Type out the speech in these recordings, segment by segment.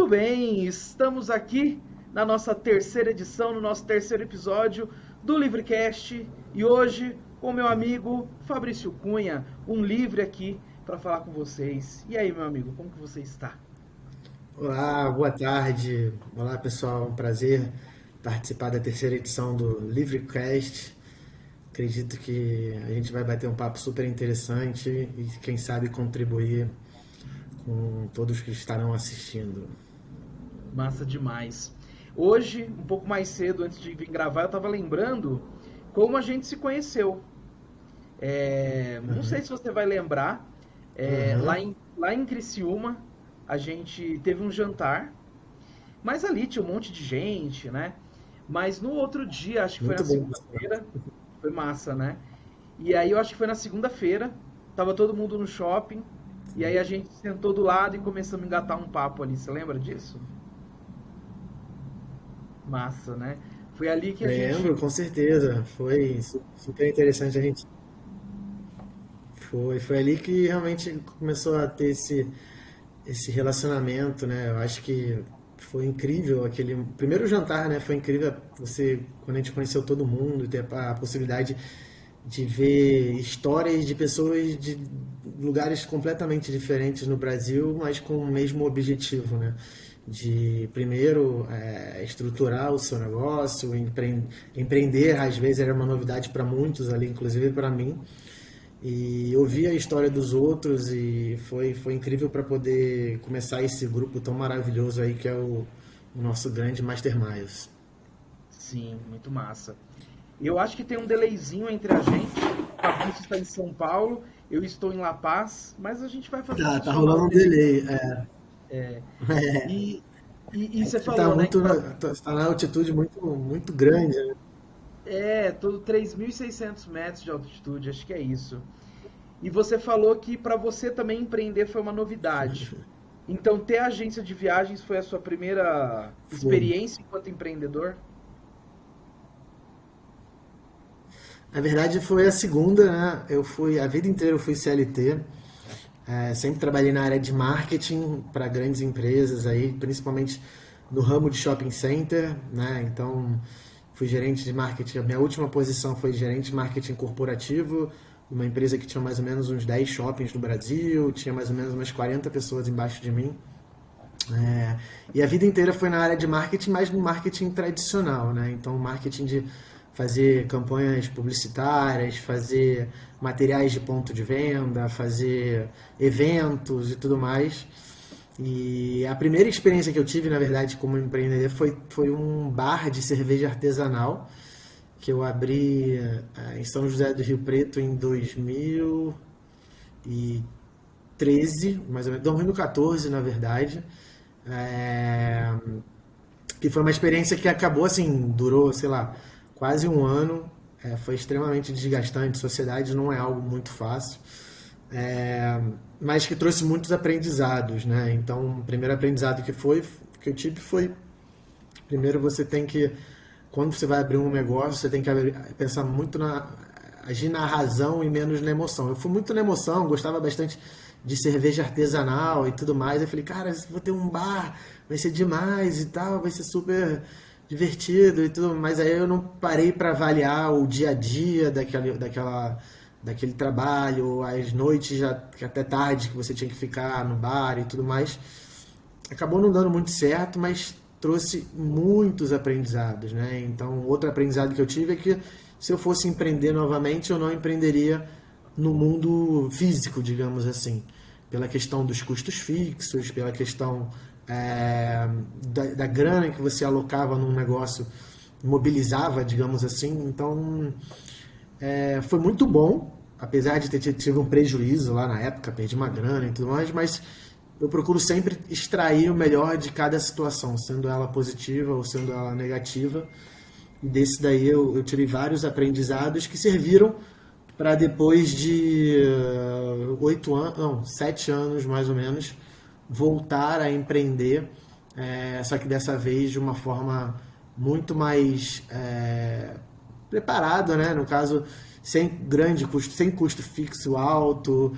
Muito bem, estamos aqui na nossa terceira edição, no nosso terceiro episódio do Livrecast e hoje com meu amigo Fabrício Cunha, um livre aqui para falar com vocês. E aí, meu amigo, como que você está? Olá, boa tarde. Olá, pessoal. Um prazer participar da terceira edição do Livrecast. Acredito que a gente vai bater um papo super interessante e, quem sabe, contribuir com todos que estarão assistindo. Massa demais. Hoje, um pouco mais cedo, antes de vir gravar, eu estava lembrando como a gente se conheceu. Não sei se você vai lembrar, Uhum. lá em Criciúma, a gente teve um jantar, mas ali tinha um monte de gente, né? Mas no outro dia, acho que foi na Muito bem. segunda-feira, foi massa, né? E aí eu acho que foi na segunda-feira, tava todo mundo no shopping, e aí a gente sentou do lado e começamos a engatar um papo ali, você lembra disso? Massa, né? Foi ali que a gente. Lembro, com certeza. Foi super interessante. Foi ali que realmente começou a ter esse relacionamento, né? Eu acho que foi incrível aquele primeiro jantar, né? Foi incrível você quando a gente conheceu todo mundo, ter a possibilidade de ver histórias de pessoas de lugares completamente diferentes no Brasil, mas com o mesmo objetivo, né? De primeiro estruturar o seu negócio, empreender, às vezes era uma novidade para muitos ali, inclusive para mim. E ouvir a história dos outros e foi incrível para poder começar esse grupo tão maravilhoso aí que é o nosso grande Master Miles. Sim, muito massa. Eu acho que tem um delayzinho entre a gente. O Fabrício está em São Paulo, eu estou em La Paz, mas a gente vai fazer Tá funcionar o rolando um delay. delay. E, e você Você tá falou, né, que muito tá na altitude muito grande, né? todo 3.600 metros de altitude, acho que é isso. E você falou que para você também empreender foi uma novidade. Então, ter agência de viagens foi a sua primeira Foi. experiência enquanto empreendedor? Na verdade foi a segunda, né? A vida inteira eu fui CLT. Sempre trabalhei na área de marketing para grandes empresas aí, principalmente no ramo de shopping center, né? Então, fui gerente de marketing. A minha última posição foi gerente de marketing corporativo, uma empresa que tinha mais ou menos uns 10 shoppings no Brasil, tinha mais ou menos umas 40 pessoas embaixo de mim. É, e a vida inteira foi na área de marketing, mas no marketing tradicional, né? Então, marketing de fazer campanhas publicitárias, fazer materiais de ponto de venda, fazer eventos e tudo mais. E a primeira experiência que eu tive, na verdade, como empreendedor foi um bar de cerveja artesanal que eu abri em São José do Rio Preto em 2013, mais ou menos, 2014, na verdade. É, que foi uma experiência que acabou assim, durou, sei lá, quase um ano. Foi extremamente desgastante. Sociedade não é algo muito fácil, é, mas que trouxe muitos aprendizados, né? Então, o primeiro aprendizado que eu tive foi, primeiro você tem que, quando você vai abrir um negócio, você tem que pensar muito agir na razão e menos na emoção. Eu fui muito na emoção, gostava bastante de cerveja artesanal e tudo mais. Eu falei, cara, vou ter um bar, vai ser demais e tal, vai ser super divertido e tudo. Mas aí eu não parei para avaliar o dia a dia daquele trabalho, as noites já, até tarde que você tinha que ficar no bar e tudo mais. Acabou não dando muito certo, mas trouxe muitos aprendizados, né? Então, outro aprendizado que eu tive é que se eu fosse empreender novamente, eu não empreenderia no mundo físico, digamos assim, pela questão dos custos fixos, pela questão da grana que você alocava num negócio, mobilizava, digamos assim. Então, foi muito bom, apesar de ter tido um prejuízo lá na época, perdi uma grana e tudo mais, mas eu procuro sempre extrair o melhor de cada situação, sendo ela positiva ou sendo ela negativa. E desse daí eu tirei vários aprendizados que serviram para depois de 8 anos, não, 7 anos mais ou menos, voltar a empreender, só que dessa vez de uma forma muito mais preparada, né? No caso, sem grande custo, sem custo fixo alto,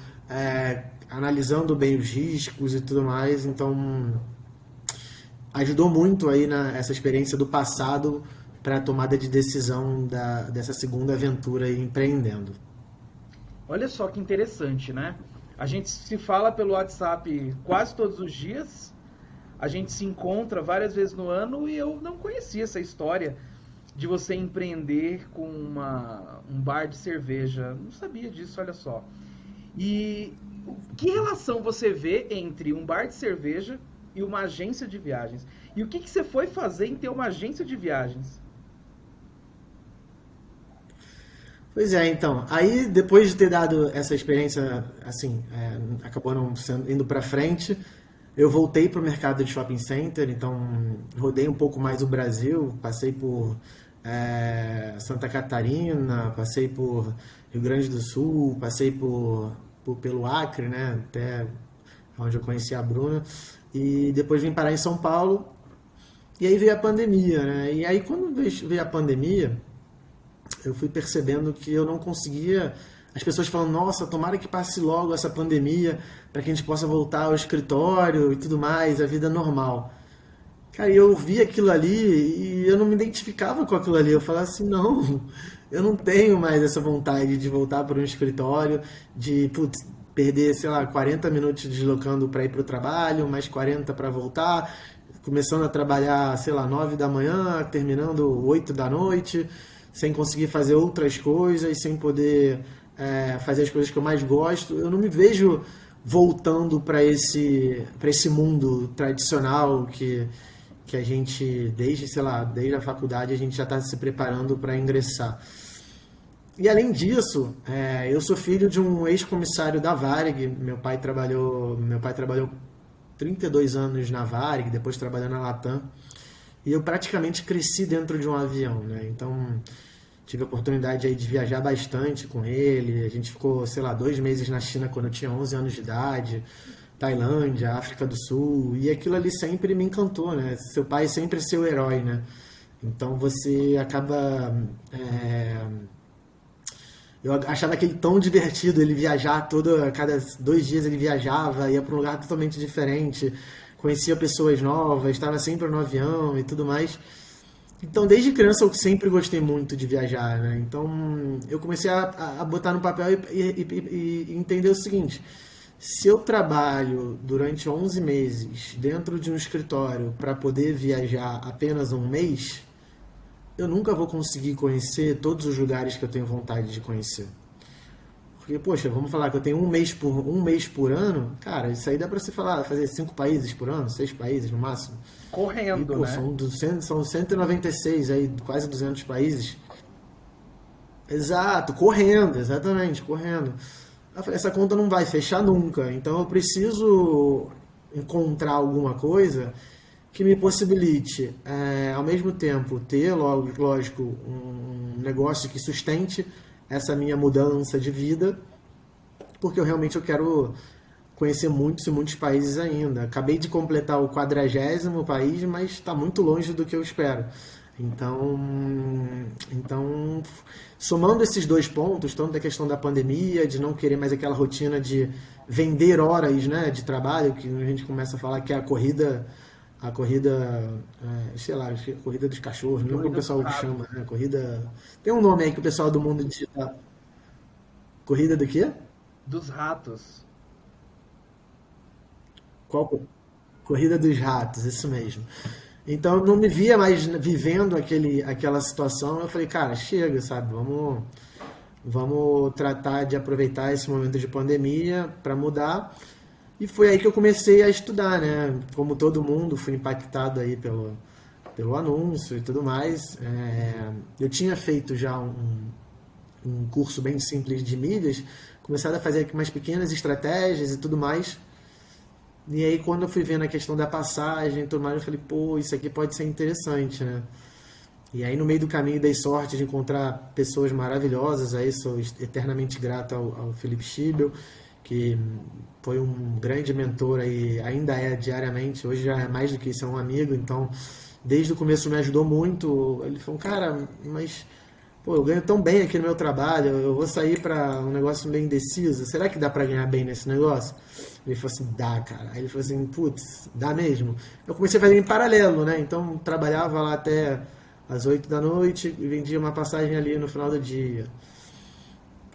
analisando bem os riscos e tudo mais. Então, ajudou muito aí essa experiência do passado para a tomada de decisão dessa segunda aventura aí empreendendo. Olha só que interessante, né? A gente se fala pelo WhatsApp quase todos os dias, a gente se encontra várias vezes no ano e eu não conhecia essa história de você empreender com um bar de cerveja. Não sabia disso, olha só. E que relação você vê entre um bar de cerveja e uma agência de viagens? E o que você foi fazer em ter uma agência de viagens? Pois é, então, aí depois de ter dado essa experiência, assim, acabou não indo para frente, eu voltei para o mercado de shopping center, então rodei um pouco mais o Brasil, passei por Santa Catarina, passei por Rio Grande do Sul, passei pelo Acre, né, até onde eu conheci a Bruna, e depois vim parar em São Paulo, e aí veio a pandemia, né, e aí quando veio a pandemia, eu fui percebendo que eu não conseguia. As pessoas falam, nossa, tomara que passe logo essa pandemia para que a gente possa voltar ao escritório e tudo mais, a vida normal. Cara, eu vi aquilo ali e eu não me identificava com aquilo ali. Eu falava assim, não, eu não tenho mais essa vontade de voltar para um escritório, de putz, perder, sei lá, 40 minutos deslocando para ir para o trabalho, mais 40 para voltar, começando a trabalhar, sei lá, 9 da manhã, terminando 8 da noite, sem conseguir fazer outras coisas, sem poder fazer as coisas que eu mais gosto. Eu não me vejo voltando para esse mundo tradicional que a gente, desde a faculdade, a gente já está se preparando para ingressar. E além disso, eu sou filho de um ex-comissário da Varig. Meu pai trabalhou 32 anos na Varig, depois trabalhou na Latam. E eu praticamente cresci dentro de um avião, né? Então, tive a oportunidade aí de viajar bastante com ele. A gente ficou, 2 meses na China quando eu tinha 11 anos de idade. Tailândia, África do Sul. E aquilo ali sempre me encantou, né? Seu pai é sempre seu herói, né? Então, você acaba... Eu achava aquele tão divertido, ele viajar cada 2 dias ele viajava, ia para um lugar totalmente diferente, conhecia pessoas novas, estava sempre no avião e tudo mais. Então, desde criança eu sempre gostei muito de viajar, né? Então, eu comecei a botar no papel e entender o seguinte: se eu trabalho durante 11 meses dentro de um escritório para poder viajar apenas um mês, eu nunca vou conseguir conhecer todos os lugares que eu tenho vontade de conhecer. Porque, poxa, vamos falar que eu tenho um mês por ano, cara, isso aí dá pra você fazer 5 países por ano, 6 países no máximo. Correndo, e, pô, né? São 196 aí, quase 200 países. Exato, correndo, exatamente, correndo. Eu falei, essa conta não vai fechar nunca, então eu preciso encontrar alguma coisa que me possibilite, ao mesmo tempo, ter, lógico, um negócio que sustente essa minha mudança de vida, porque eu quero conhecer muitos e muitos países ainda. Acabei de completar o 40º país, mas está muito longe do que eu espero. Então, somando esses 2 pontos, tanto da questão da pandemia, de não querer mais aquela rotina de vender horas, né, de trabalho, que a gente começa a falar que é a corrida, a corrida dos cachorros, não lembro como o pessoal chama, né? Corrida. Tem um nome aí que o pessoal do mundo digital. Corrida do quê? Dos ratos. Qual? Corrida dos ratos, isso mesmo. Então eu não me via mais vivendo aquela situação. Eu falei, cara, chega, sabe? Vamos tratar de aproveitar esse momento de pandemia para mudar. E foi aí que eu comecei a estudar, né? Como todo mundo, fui impactado aí pelo anúncio e tudo mais. Eu tinha feito já um curso bem simples de mídias, começado a fazer umas pequenas estratégias e tudo mais. E aí quando eu fui vendo a questão da passagem e tudo mais, eu falei, pô, isso aqui pode ser interessante, né? E aí no meio do caminho dei sorte de encontrar pessoas maravilhosas, aí sou eternamente grato ao Felipe Schiebel, que foi um grande mentor aí, ainda é diariamente, hoje já é mais do que isso, é um amigo, então desde o começo me ajudou muito. Ele falou, cara, mas pô, eu ganho tão bem aqui no meu trabalho, eu vou sair para um negócio bem indeciso, será que dá para ganhar bem nesse negócio? Ele falou assim, dá, cara. Aí ele falou assim, putz, dá mesmo. Eu comecei a fazer em paralelo, né? Então trabalhava lá até às 8 da noite e vendia uma passagem ali no final do dia.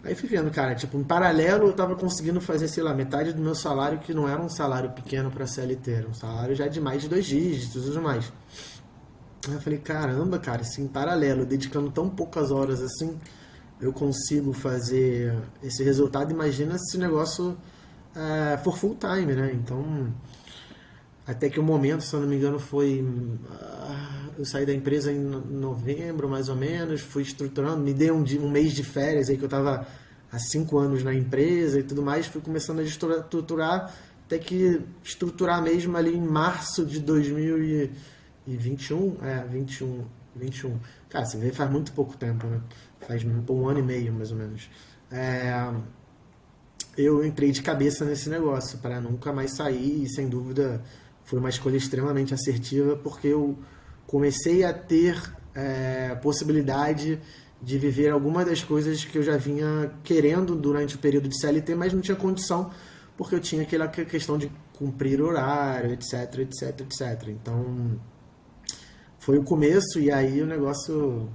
Aí fui vendo, cara, tipo, em paralelo eu tava conseguindo fazer, sei lá, metade do meu salário, que não era um salário pequeno pra CLT, era um salário já de mais de 2 dígitos e tudo mais. Aí eu falei, caramba, cara, assim, em paralelo, dedicando tão poucas horas assim, eu consigo fazer esse resultado. Imagina se o negócio for full time, né? Então, até que o momento, se eu não me engano, foi. Eu saí da empresa em novembro, mais ou menos, fui estruturando, me dei um mês de férias aí que eu estava há 5 anos na empresa e tudo mais, fui começando a estruturar, até que estruturar mesmo ali em março de 2021, 21. Cara, você vê, faz muito pouco tempo, né? Faz um ano e meio, mais ou menos. É, eu entrei de cabeça nesse negócio para nunca mais sair e sem dúvida foi uma escolha extremamente assertiva porque eu comecei a ter possibilidade de viver algumas das coisas que eu já vinha querendo durante o período de CLT, mas não tinha condição porque eu tinha aquela questão de cumprir horário, etc, etc, etc. Então foi o começo e aí o negócio,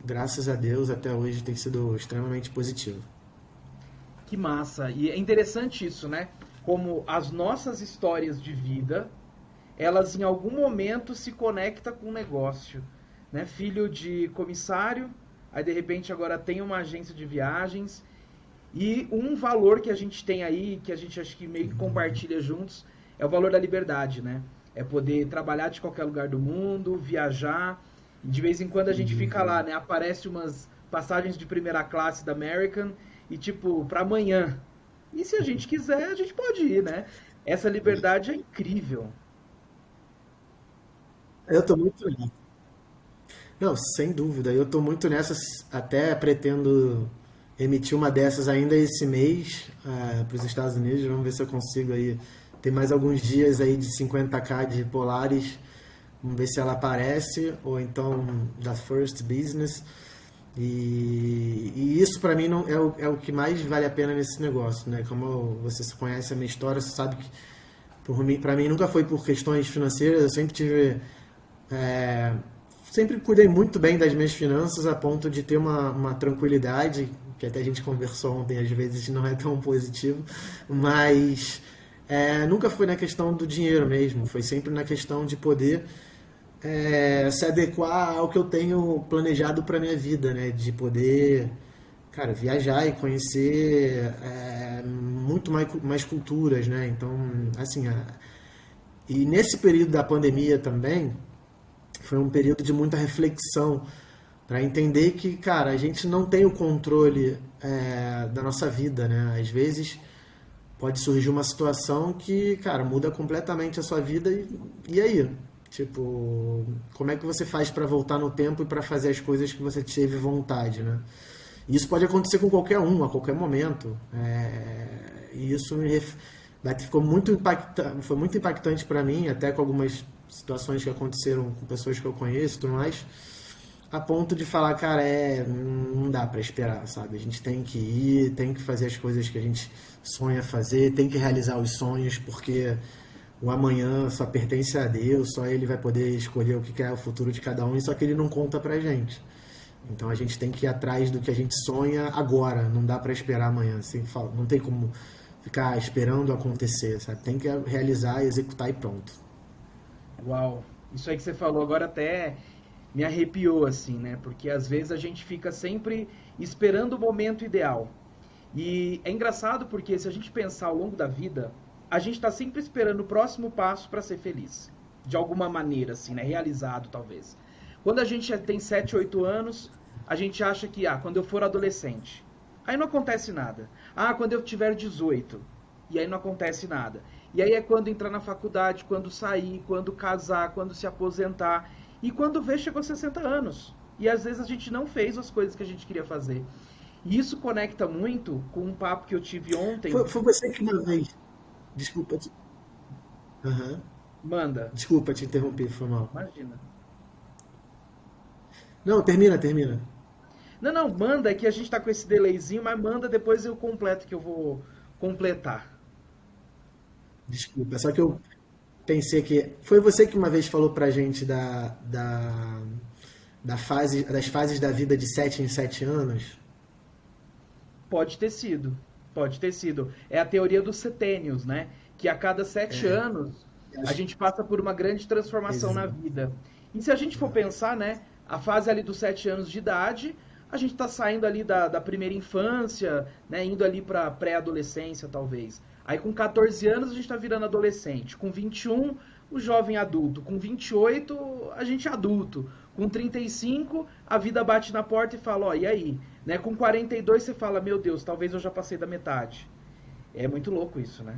graças a Deus, até hoje tem sido extremamente positivo. Que massa! E é interessante isso, né? Como as nossas histórias de vida, elas em algum momento se conectam com o negócio, né? Filho de comissário, aí de repente agora tem uma agência de viagens e um valor que a gente tem aí, que a gente acho que meio que compartilha juntos, é o valor da liberdade, né? É poder trabalhar de qualquer lugar do mundo, viajar. E de vez em quando a gente fica lá, né? Aparece umas passagens de primeira classe da American e tipo, para amanhã. E se a gente quiser, a gente pode ir, né? Essa liberdade é incrível. Eu tô muito feliz. Não, sem dúvida. Eu estou muito nessas, até pretendo emitir uma dessas ainda esse mês para os Estados Unidos. Vamos ver se eu consigo aí. Tem mais alguns dias aí de 50K de Polaris. Vamos ver se ela aparece, ou então da First Business. E isso para mim não, é o que mais vale a pena nesse negócio, né? Como você conhece a minha história, você sabe que para mim nunca foi por questões financeiras. Eu sempre tive é, sempre cuidei muito bem das minhas finanças a ponto de ter uma tranquilidade, que até a gente conversou ontem, às vezes não é tão positivo, mas nunca foi na questão do dinheiro mesmo, foi sempre na questão de poder se adequar ao que eu tenho planejado para minha vida, né? De poder, cara, viajar e conhecer muito mais culturas, né? Então, assim, e nesse período da pandemia também, foi um período de muita reflexão para entender que, cara, a gente não tem o controle da nossa vida, né? Às vezes pode surgir uma situação que, cara, muda completamente a sua vida e aí? Tipo, como é que você faz para voltar no tempo e para fazer as coisas que você teve vontade, né? E isso pode acontecer com qualquer um, a qualquer momento. E isso ficou muito foi muito impactante para mim, até com algumas situações que aconteceram com pessoas que eu conheço e tudo mais, a ponto de falar, cara, não dá para esperar, sabe? A gente tem que ir, tem que fazer as coisas que a gente sonha fazer, tem que realizar os sonhos, porque o amanhã só pertence a Deus, só Ele vai poder escolher o que é o futuro de cada um, e só que Ele não conta pra gente. Então a gente tem que ir atrás do que a gente sonha agora, não dá para esperar amanhã, assim, não tem como ficar esperando acontecer, sabe? Tem que realizar, executar e pronto. Uau, isso aí que você falou agora até me arrepiou assim, né? Porque às vezes a gente fica sempre esperando o momento ideal. E é engraçado porque se a gente pensar ao longo da vida, a gente está sempre esperando o próximo passo para ser feliz. De alguma maneira, assim, né? Realizado, talvez. Quando a gente já tem 7, 8 anos, a gente acha que, quando eu for adolescente, aí não acontece nada. Quando eu tiver 18, e aí não acontece nada. E aí é quando entrar na faculdade, quando sair, quando casar, quando se aposentar. E quando vê, chegou a 60 anos. E às vezes a gente não fez as coisas que a gente queria fazer. E isso conecta muito com um papo que eu tive ontem. Foi você que uma vez. Desculpa te. Aham. Manda. Desculpa te interromper, foi mal. Imagina. Não, termina, termina. Não, não, manda, é que a gente tá com esse delayzinho, mas manda depois eu completo que eu vou completar. Desculpa, só que eu pensei que foi você que uma vez falou pra gente das fases da vida de 7 em 7 anos. Pode ter sido, pode ter sido. É a teoria dos setênios, né? Que a cada 7 anos a Acho- gente passa por uma grande transformação na Exato. vida. E se a gente for pensar, né? A fase ali dos 7 anos de idade, a gente está saindo ali da primeira infância, né? Indo ali para pré-adolescência, talvez. Aí com 14 anos a gente está virando adolescente. Com 21, o jovem adulto. Com 28, a gente é adulto. Com 35, a vida bate na porta e fala, ó, e aí? Né? Com 42 você fala, meu Deus, talvez eu já passei da metade. É muito louco isso, né?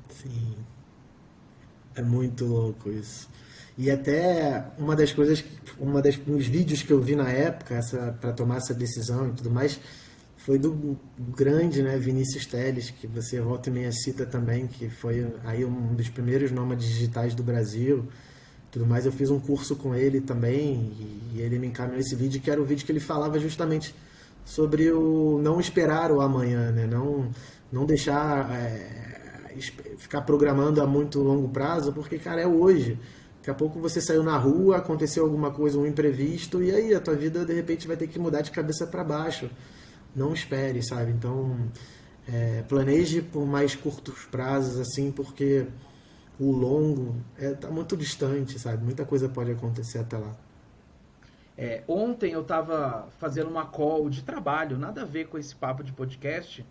Sim, é muito louco isso. E até uma das coisas, uns vídeos que eu vi na época, para tomar essa decisão e tudo mais, foi do grande, né, Vinícius Teles, que você volta e meia cita também, que foi aí um dos primeiros nômades digitais do Brasil, tudo mais. Eu fiz um curso com ele também e ele me encaminhou esse vídeo, que era o vídeo que ele falava justamente sobre o não esperar o amanhã, né? Não deixar ficar programando a muito longo prazo, porque, cara, é hoje. Daqui a pouco você saiu na rua, aconteceu alguma coisa, um imprevisto, e aí a tua vida de repente vai ter que mudar de cabeça para baixo. Não espere, sabe? Então, planeje por mais curtos prazos, assim, porque o longo tá muito distante, sabe? Muita coisa pode acontecer até lá. Ontem eu estava fazendo uma call de trabalho, nada a ver com esse papo de podcast,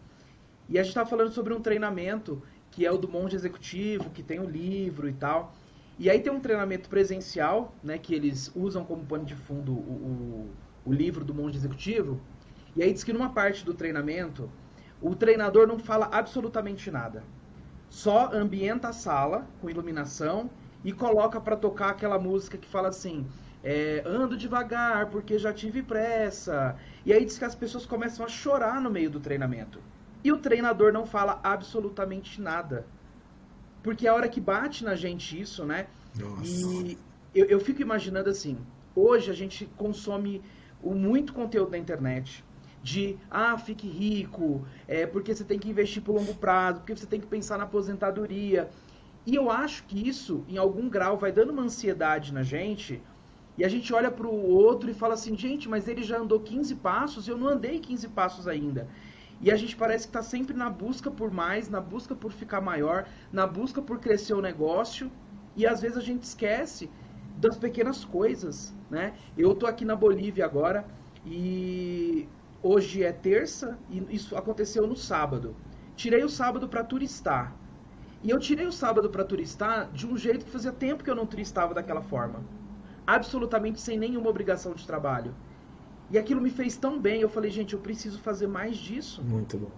e a gente estava falando sobre um treinamento que é o do monge executivo, que tem um livro e tal. E aí tem um treinamento presencial, né, que eles usam como pano de fundo o livro do monge executivo. E aí diz que numa parte do treinamento, o treinador não fala absolutamente nada. Só ambienta a sala com iluminação e coloca para tocar aquela música que fala assim: ando devagar porque já tive pressa. E aí diz que as pessoas começam a chorar no meio do treinamento. E o treinador não fala absolutamente nada. Porque é a hora que bate na gente isso, né? Nossa. E eu fico imaginando assim, hoje a gente consome muito conteúdo na internet de, fique rico, porque você tem que investir por longo prazo, porque você tem que pensar na aposentadoria. E eu acho que isso, em algum grau, vai dando uma ansiedade na gente, e a gente olha para o outro e fala assim, gente, mas ele já andou 15 passos e eu não andei 15 passos ainda. E a gente parece que está sempre na busca por mais, na busca por ficar maior, na busca por crescer o negócio. E às vezes a gente esquece das pequenas coisas, né? Eu tô aqui na Bolívia agora e hoje é terça e isso aconteceu no sábado. Tirei o sábado para turistar. E eu tirei o sábado para turistar de um jeito que fazia tempo que eu não turistava daquela forma. Absolutamente sem nenhuma obrigação de trabalho. E aquilo me fez tão bem, eu falei, gente, eu preciso fazer mais disso. Muito bom.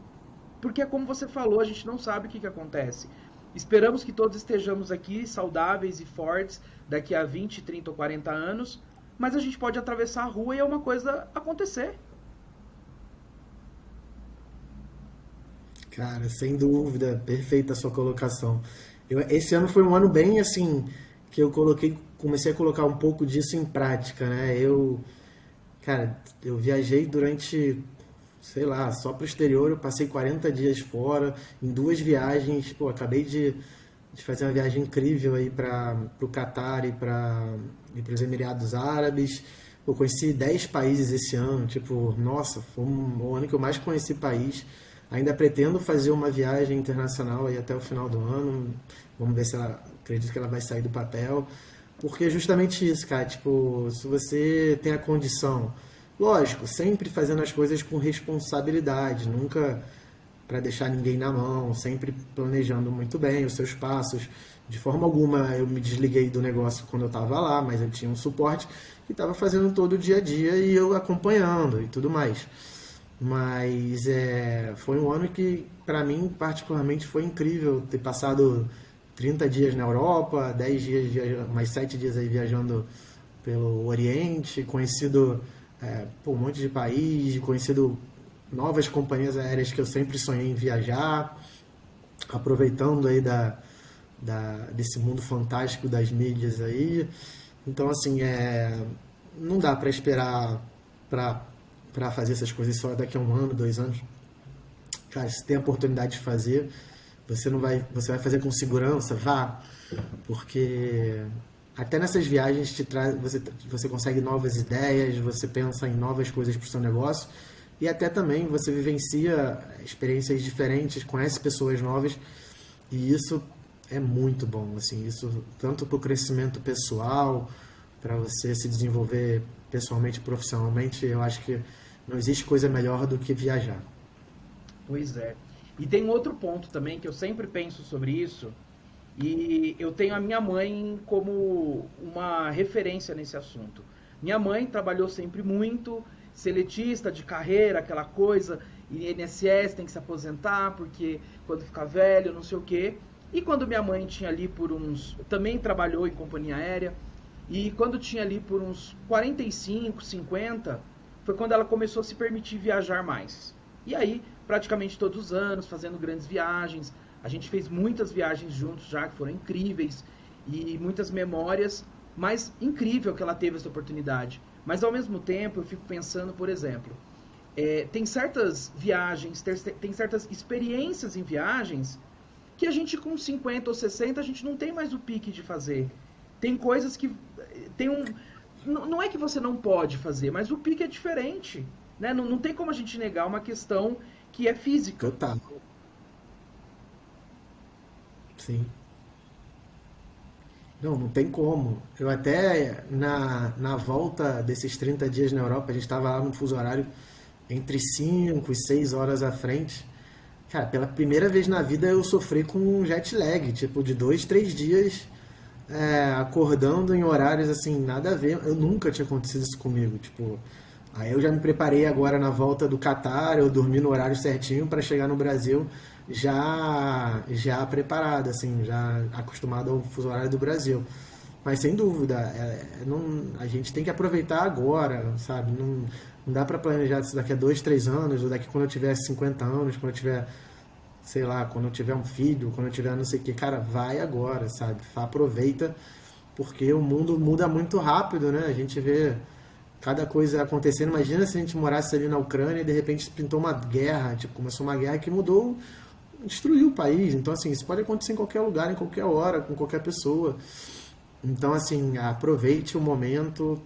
Porque é como você falou, a gente não sabe o que acontece. Esperamos que todos estejamos aqui saudáveis e fortes daqui a 20, 30 ou 40 anos, mas a gente pode atravessar a rua e é uma coisa acontecer. Cara, sem dúvida, perfeita a sua colocação. Esse ano foi um ano bem assim que comecei a colocar um pouco disso em prática, né? Cara, eu viajei durante, sei lá, só pro exterior, eu passei 40 dias fora, em duas viagens, pô, acabei de fazer uma viagem incrível aí para o Catar e para os Emirados Árabes. Eu conheci 10 países esse ano, tipo, nossa, foi o ano que eu mais conheci país. Ainda pretendo fazer uma viagem internacional aí até o final do ano. Vamos ver se ela, acredito que ela vai sair do papel. Porque é justamente isso, cara, tipo, se você tem a condição, lógico, sempre fazendo as coisas com responsabilidade, nunca para deixar ninguém na mão, sempre planejando muito bem os seus passos. De forma alguma eu me desliguei do negócio quando eu estava lá, mas eu tinha um suporte que estava fazendo todo o dia a dia e eu acompanhando e tudo mais. Mas foi um ano que, para mim, particularmente, foi incrível ter passado 30 dias na Europa, 10 dias, mais 7 dias aí viajando pelo Oriente, conhecido um monte de país, conhecido novas companhias aéreas que eu sempre sonhei em viajar, aproveitando aí desse mundo fantástico das mídias aí. Então, assim, não dá para esperar para fazer essas coisas só daqui a um ano, 2 anos. Cara, se tem a oportunidade de fazer, você vai fazer com segurança, vá, porque até nessas viagens você consegue novas ideias, você pensa em novas coisas para o seu negócio e até também você vivencia experiências diferentes, conhece pessoas novas e isso é muito bom, assim, isso tanto para o crescimento pessoal, para você se desenvolver pessoalmente e profissionalmente, eu acho que não existe coisa melhor do que viajar. Pois é. E tem um outro ponto também que eu sempre penso sobre isso, e eu tenho a minha mãe como uma referência nesse assunto. Minha mãe trabalhou sempre muito, seletista de carreira, aquela coisa, e INSS tem que se aposentar porque quando ficar velho, não sei o quê. E quando minha mãe tinha ali por uns... Também trabalhou em companhia aérea, e quando tinha ali por uns 45, 50, foi quando ela começou a se permitir viajar mais. E aí, praticamente todos os anos, fazendo grandes viagens. A gente fez muitas viagens juntos já, que foram incríveis, e muitas memórias, mas incrível que ela teve essa oportunidade. Mas ao mesmo tempo, eu fico pensando, por exemplo, tem certas viagens, tem certas experiências em viagens que a gente com 50 ou 60, a gente não tem mais o pique de fazer. Tem coisas que... Não é que você não pode fazer, mas o pique é diferente. Né? Não tem como a gente negar uma questão que é física. Total. Sim. Não tem como. Eu até, na volta desses 30 dias na Europa, a gente estava lá no fuso horário entre 5 e 6 horas à frente. Cara, pela primeira vez na vida eu sofri com um jet lag, tipo, de 2, 3 dias acordando em horários assim, nada a ver. Eu nunca tinha acontecido isso comigo, tipo... Aí eu já me preparei agora na volta do Catar, eu dormi no horário certinho para chegar no Brasil já preparado, assim, já acostumado ao fuso horário do Brasil. Mas sem dúvida, a gente tem que aproveitar agora, sabe? Não dá para planejar isso daqui a 2, 3 anos, ou daqui quando eu tiver 50 anos, quando eu tiver, sei lá, quando eu tiver um filho, quando eu tiver não sei o que. Cara, vai agora, sabe? Aproveita, porque o mundo muda muito rápido, né? A gente vê cada coisa acontecendo. Imagina se a gente morasse ali na Ucrânia e de repente pintou uma guerra, tipo, começou uma guerra que mudou, destruiu o país. Então, assim, isso pode acontecer em qualquer lugar, em qualquer hora, com qualquer pessoa. Então, assim, aproveite o momento,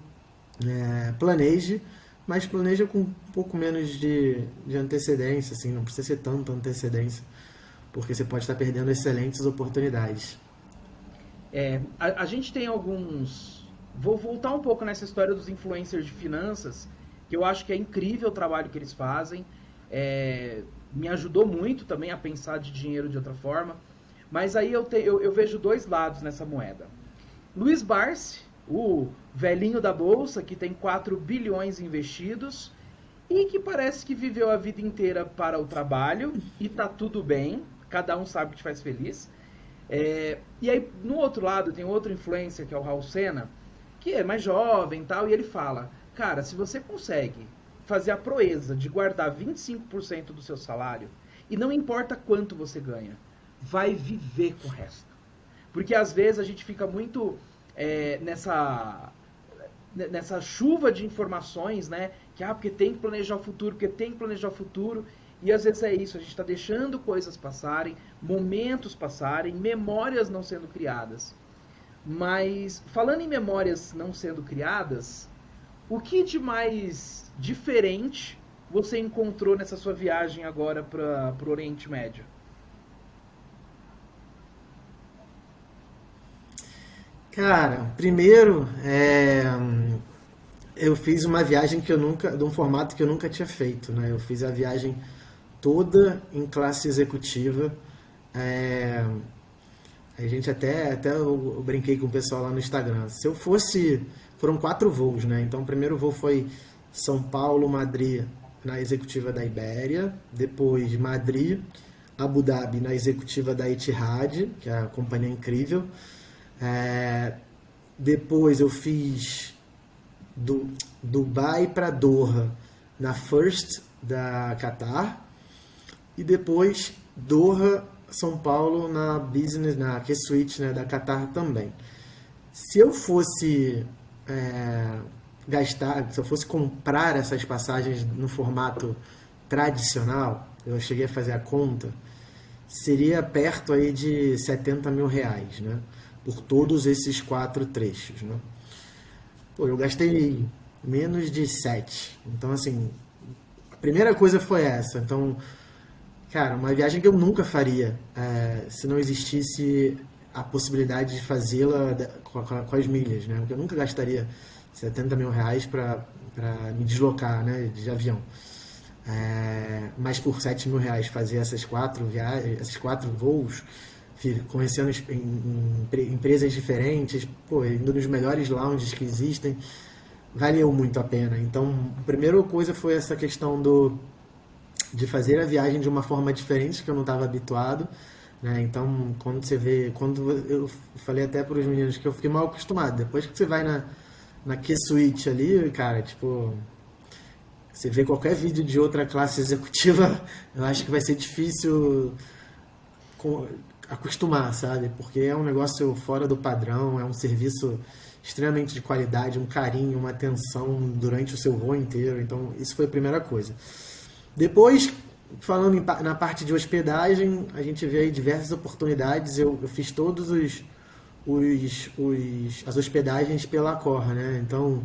planeje, mas planeja com um pouco menos de antecedência, assim, não precisa ser tanta antecedência, porque você pode estar perdendo excelentes oportunidades. A gente tem alguns... Vou voltar um pouco nessa história dos influencers de finanças, que eu acho que é incrível o trabalho que eles fazem. Me ajudou muito também a pensar de dinheiro de outra forma. Mas aí eu vejo dois lados nessa moeda. Luiz Barsi, o velhinho da bolsa, que tem 4 bilhões investidos e que parece que viveu a vida inteira para o trabalho e tá tudo bem, cada um sabe o que te faz feliz. E aí, no outro lado, tem outro influencer, que é o Raul Sena, que é mais jovem e tal, e ele fala, cara, se você consegue fazer a proeza de guardar 25% do seu salário, e não importa quanto você ganha, vai viver com o resto. Porque às vezes a gente fica muito nessa chuva de informações, né? Porque tem que planejar o futuro, porque tem que planejar o futuro, e às vezes é isso, a gente está deixando coisas passarem, momentos passarem, memórias não sendo criadas. Mas, falando em memórias não sendo criadas, o que de mais diferente você encontrou nessa sua viagem agora para o Oriente Médio? Cara, primeiro, eu fiz uma viagem de um formato que eu nunca tinha feito, né? Eu fiz a viagem toda em classe executiva. A gente até eu brinquei com o pessoal lá no Instagram. Se eu fosse... Foram 4 voos, né? Então, o primeiro voo foi São Paulo, Madrid, na executiva da Ibéria. Depois, Madrid, Abu Dhabi, na executiva da Etihad, que é a companhia incrível. Depois, eu fiz Dubai para Doha, na First, da Qatar. E depois, Doha, São Paulo, na Business, na Q-Suite, né, da Qatar também. Se eu fosse se eu fosse comprar essas passagens no formato tradicional, eu cheguei a fazer a conta, seria perto aí de 70 mil reais, né? Por todos esses 4 trechos, né? Pô, eu gastei menos de 7. Então, assim, a primeira coisa foi essa. Então, cara, uma viagem que eu nunca faria se não existisse a possibilidade de fazê-la com as milhas, né? Porque eu nunca gastaria 70 mil reais para me deslocar, né, de avião. Mas por 7 mil reais fazer essas 4 viagens, esses 4 voos, conhecendo empresas diferentes, pô, indo nos melhores lounges que existem, valeu muito a pena. Então, a primeira coisa foi essa questão de fazer a viagem de uma forma diferente, que eu não estava habituado, né? Então, quando eu falei até para os meninos que eu fiquei mal acostumado, depois que você vai na Q-Suite ali, cara, tipo, você vê qualquer vídeo de outra classe executiva, eu acho que vai ser difícil acostumar, sabe? Porque é um negócio fora do padrão, é um serviço extremamente de qualidade, um carinho, uma atenção durante o seu voo inteiro. Então, isso foi a primeira coisa. Depois, falando na parte de hospedagem, a gente vê aí diversas oportunidades. Eu fiz todos as hospedagens pela Accor, né? Então,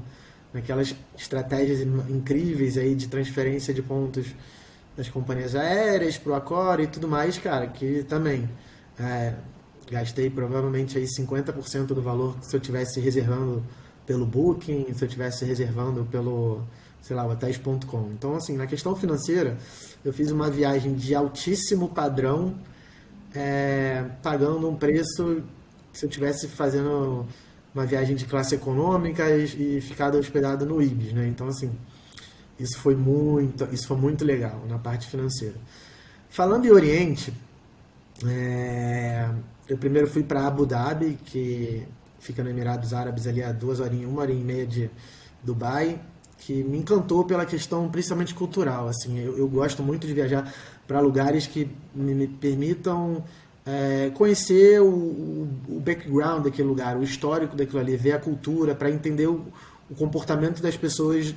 naquelas estratégias incríveis aí de transferência de pontos das companhias aéreas para o Accor e tudo mais, cara, que também gastei provavelmente aí 50% do valor que se eu tivesse reservando pelo Booking, se eu tivesse reservando pelo, sei lá, hotels.com. Então, assim, na questão financeira, eu fiz uma viagem de altíssimo padrão, pagando um preço se eu tivesse fazendo uma viagem de classe econômica e ficado hospedado no Ibis, né? Então, assim, isso foi muito legal na parte financeira. Falando em Oriente, eu primeiro fui para Abu Dhabi, que fica no Emirados Árabes ali a 1 hora e meia de Dubai, que me encantou pela questão principalmente cultural. Assim, eu gosto muito de viajar para lugares que me permitam conhecer o background daquele lugar, o histórico daquilo ali, ver a cultura, para entender o comportamento das pessoas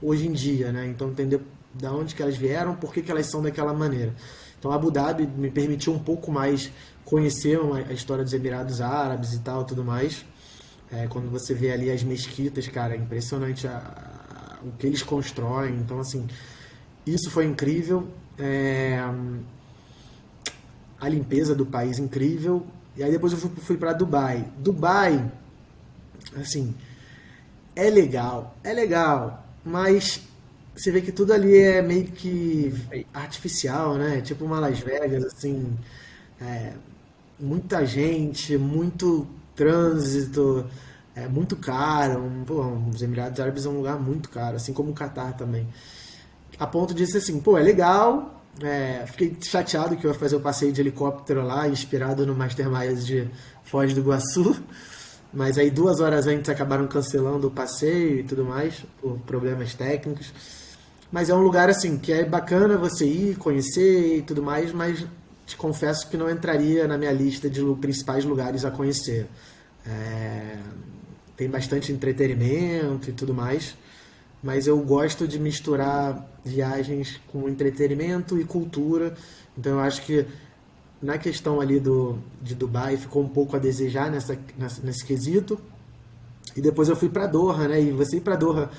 hoje em dia, né? Então entender de onde que elas vieram, por que elas são daquela maneira. Então Abu Dhabi me permitiu um pouco mais conhecer a história dos Emirados Árabes e tal, tudo mais. Quando você vê ali as mesquitas, cara, é impressionante o que eles constroem. Então, assim, isso foi incrível. A limpeza do país incrível. E aí depois eu fui para Dubai. Dubai, assim, é legal, mas você vê que tudo ali é meio que artificial, né? Tipo uma Las Vegas, assim, muita gente, muito trânsito, muito caro. Pô, os Emirados Árabes é um lugar muito caro, assim como o Catar também. A ponto de ser assim, pô, é legal. Fiquei chateado que eu ia fazer o passeio de helicóptero lá, inspirado no Master Miles de Foz do Iguaçu. Mas aí 2 horas antes acabaram cancelando o passeio e tudo mais, por problemas técnicos. Mas é um lugar assim que é bacana você ir, conhecer e tudo mais, mas te confesso que não entraria na minha lista de principais lugares a conhecer. Tem bastante entretenimento e tudo mais, mas eu gosto de misturar viagens com entretenimento e cultura. Então eu acho que na questão ali de Dubai ficou um pouco a desejar nesse quesito. E depois eu fui para Doha, né? E você ir para Doha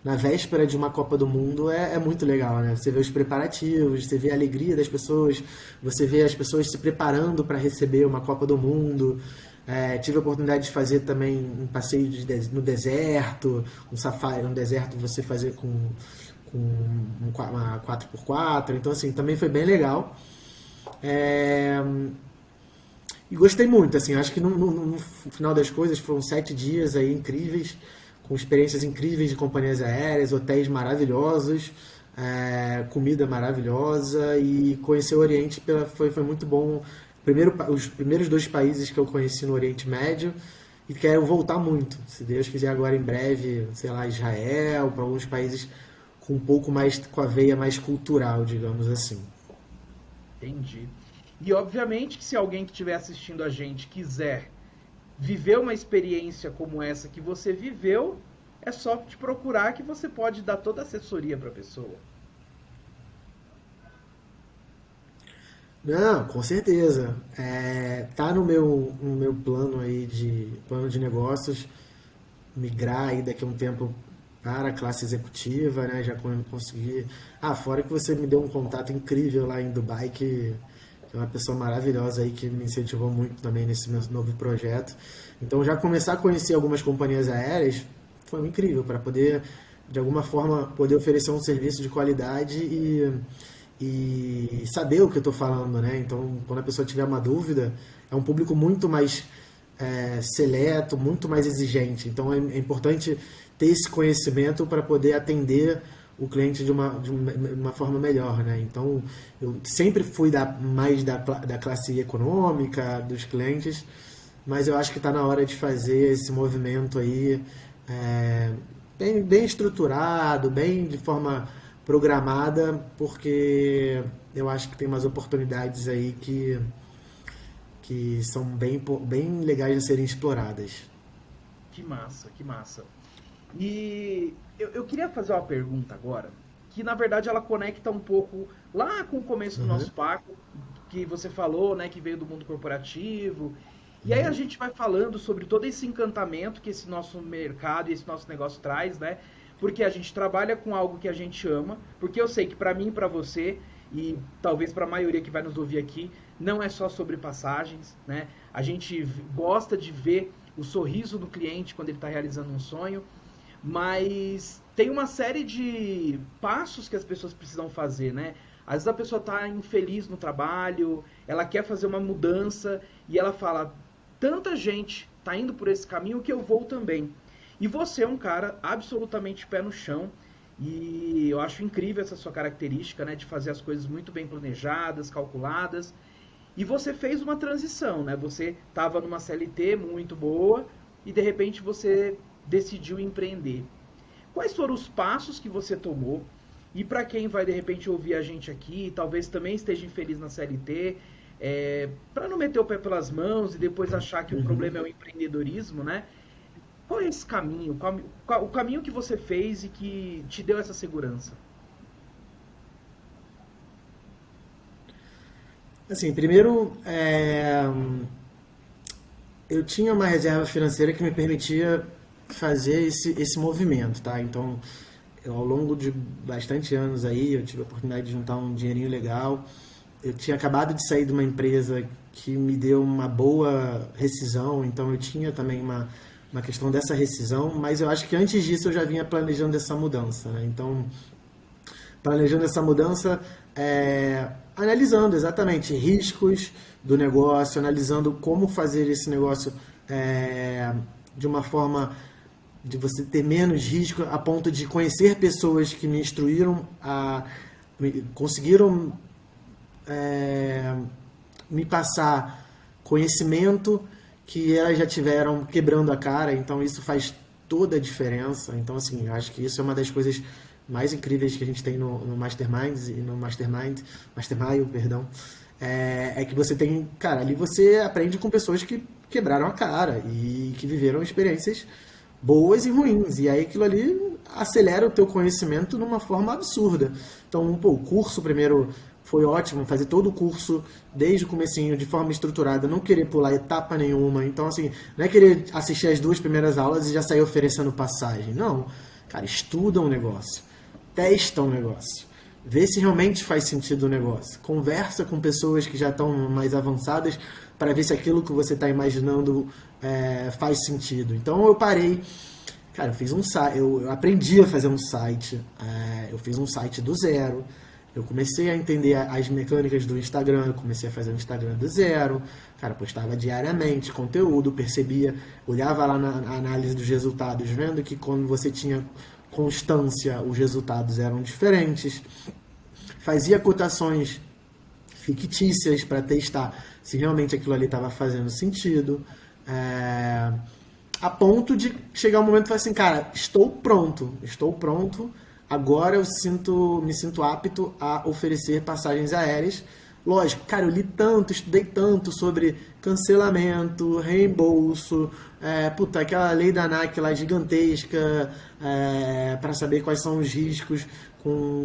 na véspera de uma Copa do Mundo é muito legal, né? Você vê os preparativos, você vê a alegria das pessoas, você vê as pessoas se preparando para receber uma Copa do Mundo. Tive a oportunidade de fazer também um passeio no deserto, um safari no deserto, você fazer com uma 4x4. Então, assim, também foi bem legal. E gostei muito, assim, acho que no final das coisas foram 7 dias aí incríveis, com experiências incríveis de companhias aéreas, hotéis maravilhosos, comida maravilhosa, e conhecer o Oriente foi muito bom. Os primeiros 2 países que eu conheci no Oriente Médio, e quero voltar muito, se Deus quiser agora em breve, sei lá, Israel, para alguns países com um pouco mais, com a veia mais cultural, digamos assim. Entendi. E obviamente que se alguém que estiver assistindo a gente quiser viver uma experiência como essa que você viveu, é só te procurar que você pode dar toda a assessoria para a pessoa. Não, com certeza. Tá no meu plano aí plano de negócios, migrar aí daqui a um tempo para a classe executiva, né? Já consegui. Ah, fora que você me deu um contato incrível lá em Dubai, que é uma pessoa maravilhosa aí que me incentivou muito também nesse meu novo projeto. Então já começar a conhecer algumas companhias aéreas foi incrível para poder, de alguma forma, poder oferecer um serviço de qualidade e saber o que eu estou falando, né? Então, quando a pessoa tiver uma dúvida, é um público muito mais seleto, muito mais exigente. Então, é importante ter esse conhecimento para poder atender o cliente de uma forma melhor, né? Então, eu sempre fui mais da classe econômica, dos clientes, mas eu acho que está na hora de fazer esse movimento aí bem estruturado, bem de forma programada, porque eu acho que tem umas oportunidades aí que são bem legais de serem exploradas. Que massa, que massa. E eu queria fazer uma pergunta agora, que na verdade ela conecta um pouco lá com o começo do Uhum, nosso papo, que você falou, né, que veio do mundo corporativo. E aí a uhum, gente vai falando sobre todo esse encantamento que esse nosso mercado e esse nosso negócio traz, né? Porque a gente trabalha com algo que a gente ama, porque eu sei que para mim, para você e talvez para a maioria que vai nos ouvir aqui, não é só sobre passagens, né? A gente gosta de ver o sorriso do cliente quando ele está realizando um sonho, mas tem uma série de passos que as pessoas precisam fazer, né? Às vezes a pessoa está infeliz no trabalho, ela quer fazer uma mudança e ela fala: tanta gente está indo por esse caminho que eu vou também. E você é um cara absolutamente pé no chão e eu acho incrível essa sua característica, né, de fazer as coisas muito bem planejadas, calculadas. E você fez uma transição, né? Você estava numa CLT muito boa e de repente você decidiu empreender. Quais foram os passos que você tomou? E para quem vai de repente ouvir a gente aqui, talvez também esteja infeliz na CLT, para não meter o pé pelas mãos e depois achar que o uhum. problema é o empreendedorismo, né? Qual é esse caminho? O caminho que você fez e que te deu essa segurança? Assim, primeiro, eu tinha uma reserva financeira que me permitia fazer esse movimento, tá? Então, ao longo de bastante anos aí, eu tive a oportunidade de juntar um dinheirinho legal. Eu tinha acabado de sair de uma empresa que me deu uma boa rescisão, então eu tinha também uma questão dessa rescisão, mas eu acho que antes disso eu já vinha planejando essa mudança, né? Então, planejando essa mudança, analisando exatamente riscos do negócio, analisando como fazer esse negócio de uma forma de você ter menos risco, a ponto de conhecer pessoas que me instruíram conseguiram me passar conhecimento que elas já tiveram quebrando a cara, então isso faz toda a diferença. Então, assim, eu acho que isso é uma das coisas mais incríveis que a gente tem no Masterminds e no Mastermind, perdão, é que você tem, cara, ali você aprende com pessoas que quebraram a cara e que viveram experiências boas e ruins, e aí aquilo ali acelera o teu conhecimento de uma forma absurda. Então, pô, o curso primeiro foi ótimo, fazer todo o curso desde o comecinho, de forma estruturada, não querer pular etapa nenhuma. Então, assim, não é querer assistir as 2 primeiras aulas e já sair oferecendo passagem. Não. Cara, estuda um negócio, testa um negócio, vê se realmente faz sentido o negócio. Conversa com pessoas que já estão mais avançadas para ver se aquilo que você está imaginando faz sentido. Então eu parei, cara, eu fiz um site, eu aprendi a fazer um site, eu fiz um site do zero. Eu comecei a entender as mecânicas do Instagram, eu comecei a fazer um Instagram do zero, cara, postava diariamente conteúdo, percebia, olhava lá na análise dos resultados, vendo que quando você tinha constância, os resultados eram diferentes, fazia cotações fictícias para testar se realmente aquilo ali estava fazendo sentido, a ponto de chegar um momento e falar assim, cara, estou pronto, agora me sinto apto a oferecer passagens aéreas. Lógico, cara, eu li tanto, estudei tanto sobre cancelamento, reembolso, aquela lei da ANAC lá gigantesca, para saber quais são os riscos,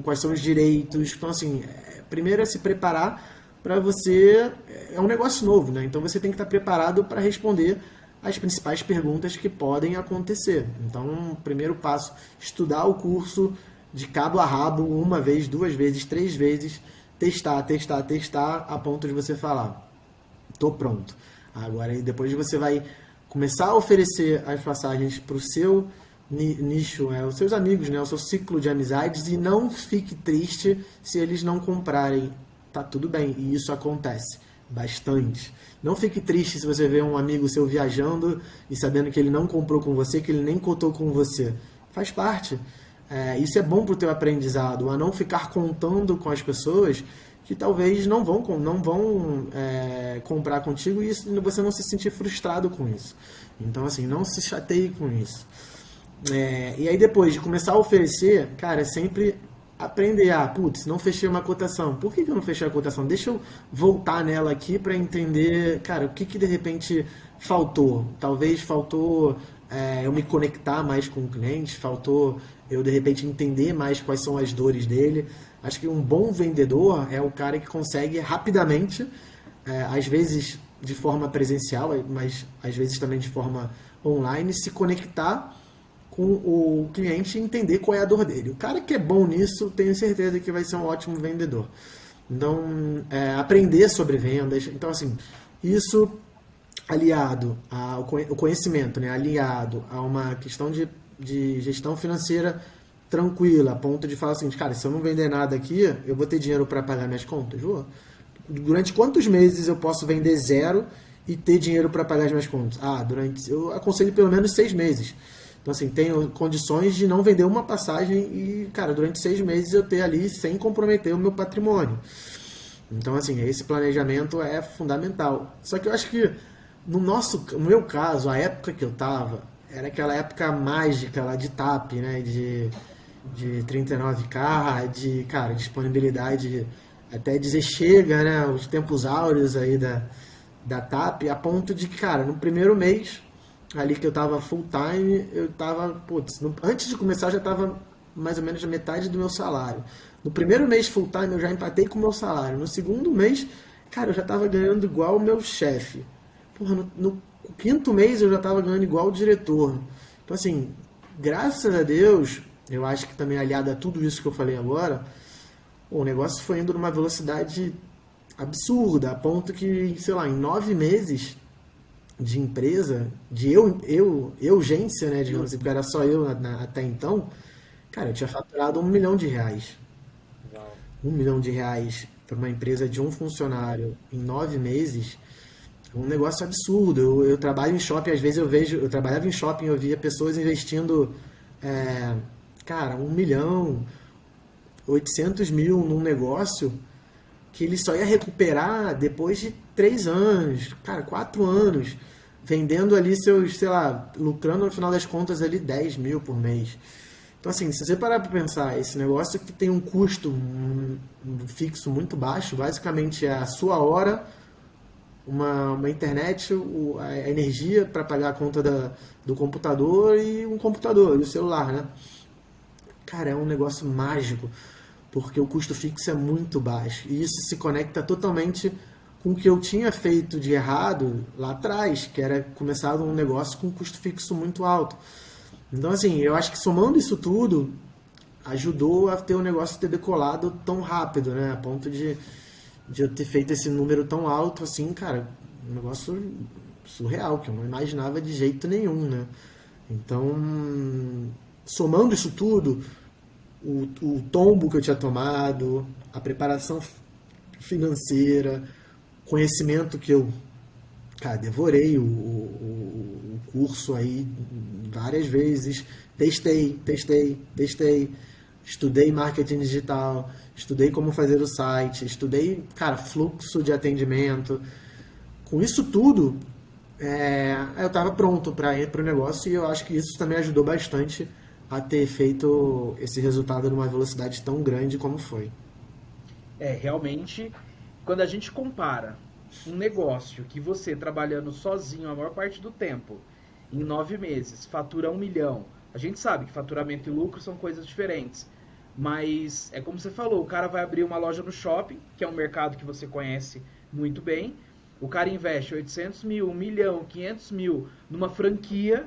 quais são os direitos. Então, assim, primeiro é se preparar para você, é um negócio novo, né? Então você tem que estar preparado para responder as principais perguntas que podem acontecer. Então, o primeiro passo, estudar o curso de cabo a rabo, uma vez, duas vezes, três vezes, testar, testar, testar, a ponto de você falar, tô pronto. Agora, depois você vai começar a oferecer as passagens para o seu nicho, os seus amigos, né, o seu ciclo de amizades, e não fique triste se eles não comprarem. Tá tudo bem, e isso acontece bastante. Não fique triste se você vê um amigo seu viajando e sabendo que ele não comprou com você, que ele nem cotou com você. Faz parte. Isso é bom para o teu aprendizado, a não ficar contando com as pessoas que talvez não vão comprar contigo e você não se sentir frustrado com isso. Então, assim, não se chateie com isso. E aí depois de começar a oferecer, cara, é sempre aprender. Putz, não fechei uma cotação. Por que eu não fechei a cotação? Deixa eu voltar nela aqui para entender, cara, o que de repente faltou. Talvez faltou eu me conectar mais com o cliente, faltou eu de repente entender mais quais são as dores dele. Acho que um bom vendedor é o cara que consegue rapidamente, às vezes de forma presencial, mas às vezes também de forma online, se conectar com o cliente e entender qual é a dor dele. O cara que é bom nisso, tenho certeza que vai ser um ótimo vendedor. Então, aprender sobre vendas. Então, assim, isso aliado ao conhecimento, né? Aliado a uma questão de gestão financeira tranquila, a ponto de falar assim, cara, se eu não vender nada aqui, eu vou ter dinheiro para pagar minhas contas? Durante quantos meses eu posso vender zero e ter dinheiro para pagar as minhas contas? Eu aconselho pelo menos 6 meses. Então, assim, tenho condições de não vender uma passagem e, cara, durante 6 meses eu ter ali sem comprometer o meu patrimônio. Então, assim, esse planejamento é fundamental. Só que eu acho que, no meu caso, a época que eu tava, era aquela época mágica lá de TAP, né? De 39K, cara, disponibilidade até dizer chega, né? Os tempos áureos aí da TAP, a ponto de que, cara, no primeiro mês ali que eu tava full time, eu tava, antes de começar eu já tava mais ou menos a metade do meu salário. No primeiro mês full time eu já empatei com o meu salário. No segundo mês, cara, eu já tava ganhando igual o meu chefe. Porra, no quinto mês eu já tava ganhando igual o diretor. Então, assim, graças a Deus, eu acho que também aliado a tudo isso que eu falei agora, o negócio foi indo numa velocidade absurda, a ponto que, sei lá, em 9 meses de empresa, de urgência, né, digamos assim, porque era só eu até então, cara, eu tinha faturado R$ 1 milhão. Uau. R$ 1 milhão para uma empresa de um funcionário em 9 meses, é um negócio absurdo. Eu trabalho em shopping, às vezes eu trabalhava em shopping, eu via pessoas investindo, cara, 1 milhão, 800 mil num negócio que ele só ia recuperar depois de 3 anos, cara, 4 anos, vendendo ali seus, sei lá, lucrando no final das contas ali 10 mil por mês. Então, assim, se você parar para pensar, esse negócio que tem um custo fixo muito baixo, basicamente é a sua hora, uma internet, a energia para pagar a conta do computador e um computador e o celular, né? Cara, é um negócio mágico, porque o custo fixo é muito baixo. E isso se conecta totalmente com o que eu tinha feito de errado lá atrás, que era começar um negócio com um custo fixo muito alto. Então, assim, eu acho que somando isso tudo, ajudou a ter o negócio ter decolado tão rápido, né? A ponto de eu ter feito esse número tão alto, assim, cara, um negócio surreal, que eu não imaginava de jeito nenhum, né? Então, somando isso tudo, o tombo que eu tinha tomado, a preparação financeira, conhecimento que eu, cara, devorei o curso aí várias vezes, testei, estudei marketing digital, estudei como fazer o site, estudei, cara, fluxo de atendimento. Com isso tudo, eu estava pronto para ir para o negócio e eu acho que isso também ajudou bastante a ter feito esse resultado numa velocidade tão grande como foi. Realmente, quando a gente compara um negócio que você trabalhando sozinho a maior parte do tempo, em 9 meses, fatura 1 milhão, a gente sabe que faturamento e lucro são coisas diferentes, Mas é como você falou, o cara vai abrir uma loja no shopping, que é um mercado que você conhece muito bem. O cara investe 800 mil, 1 milhão, 500 mil numa franquia.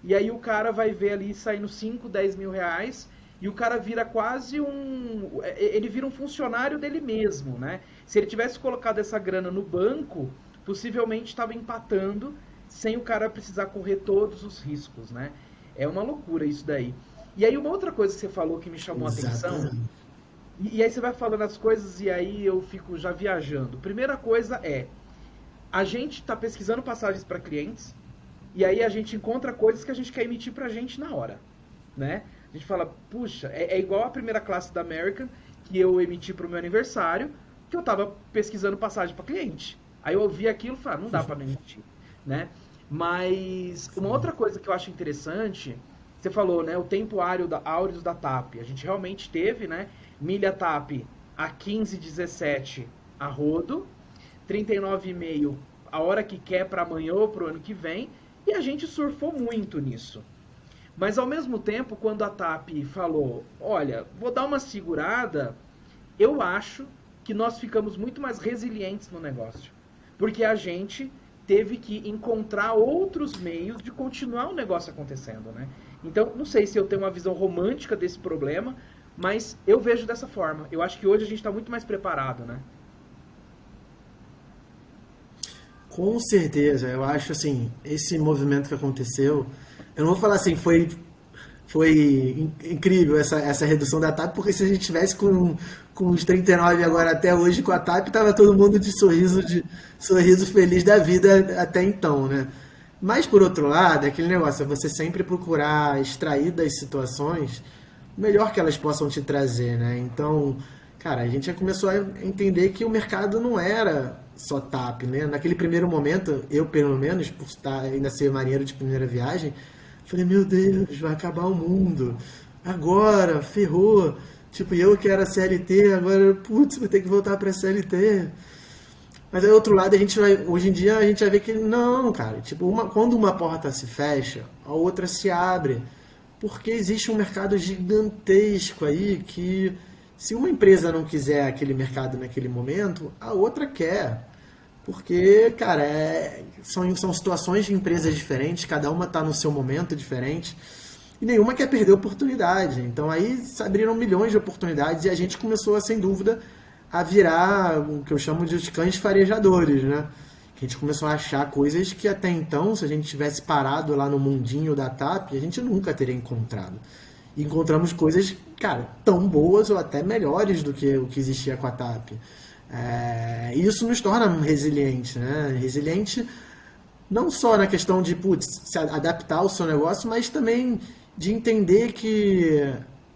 E aí o cara vai ver ali saindo 5, 10 mil reais. E o cara vira quase um... Ele vira um funcionário dele mesmo, né? Se ele tivesse colocado essa grana no banco, possivelmente estava empatando sem o cara precisar correr todos os riscos, né? É uma loucura isso daí. E aí uma outra coisa que você falou que me chamou a atenção, e aí você vai falando as coisas e aí eu fico já viajando. Primeira coisa é, a gente está pesquisando passagens para clientes, e aí a gente encontra coisas que a gente quer emitir pra gente na hora, né? A gente fala, puxa, é igual a primeira classe da American, que eu emiti pro meu aniversário, que eu tava pesquisando passagem para cliente. Aí eu ouvi aquilo e falei, não dá para não emitir, né? Mas uma outra coisa que eu acho interessante, você falou, né, o tempo áureos da TAP. A gente realmente teve, né, milha TAP a 15,17 a rodo, 39,5 a hora que quer para amanhã ou para o ano que vem, e a gente surfou muito nisso. Mas ao mesmo tempo, quando a TAP falou, olha, vou dar uma segurada, eu acho que nós ficamos muito mais resilientes no negócio. Porque a gente teve que encontrar outros meios de continuar o negócio acontecendo, né? Então, não sei se eu tenho uma visão romântica desse problema, mas eu vejo dessa forma. Eu acho que hoje a gente está muito mais preparado, né? Com certeza, eu acho assim, esse movimento que aconteceu, eu não vou falar assim, foi incrível essa redução da TAP, porque se a gente tivesse com os 39 agora até hoje com a TAP, tava todo mundo de sorriso feliz da vida até então, né? Mas por outro lado, aquele negócio, é você sempre procurar extrair das situações o melhor que elas possam te trazer, né? Então, cara, a gente já começou a entender que o mercado não era só TAP, né? Naquele primeiro momento, eu pelo menos, por estar ainda ser marinheiro de primeira viagem, falei, meu Deus, vai acabar o mundo. Agora, ferrou. Tipo, eu que era CLT, agora, putz, vou ter que voltar pra CLT. Mas aí, outro lado, hoje em dia, a gente vai ver que não, cara. Tipo, quando uma porta se fecha, a outra se abre. Porque existe um mercado gigantesco aí que, se uma empresa não quiser aquele mercado naquele momento, a outra quer. Porque, cara, são situações de empresas diferentes, cada uma está no seu momento diferente, e nenhuma quer perder oportunidade. Então aí se abriram milhões de oportunidades e a gente começou, sem dúvida, a virar o que eu chamo de os cães farejadores, né? Que a gente começou a achar coisas que até então, se a gente tivesse parado lá no mundinho da TAP, a gente nunca teria encontrado. E encontramos coisas, cara, tão boas ou até melhores do que o que existia com a TAP. E isso nos torna resilientes, né? Resiliente não só na questão de se adaptar ao seu negócio, mas também de entender que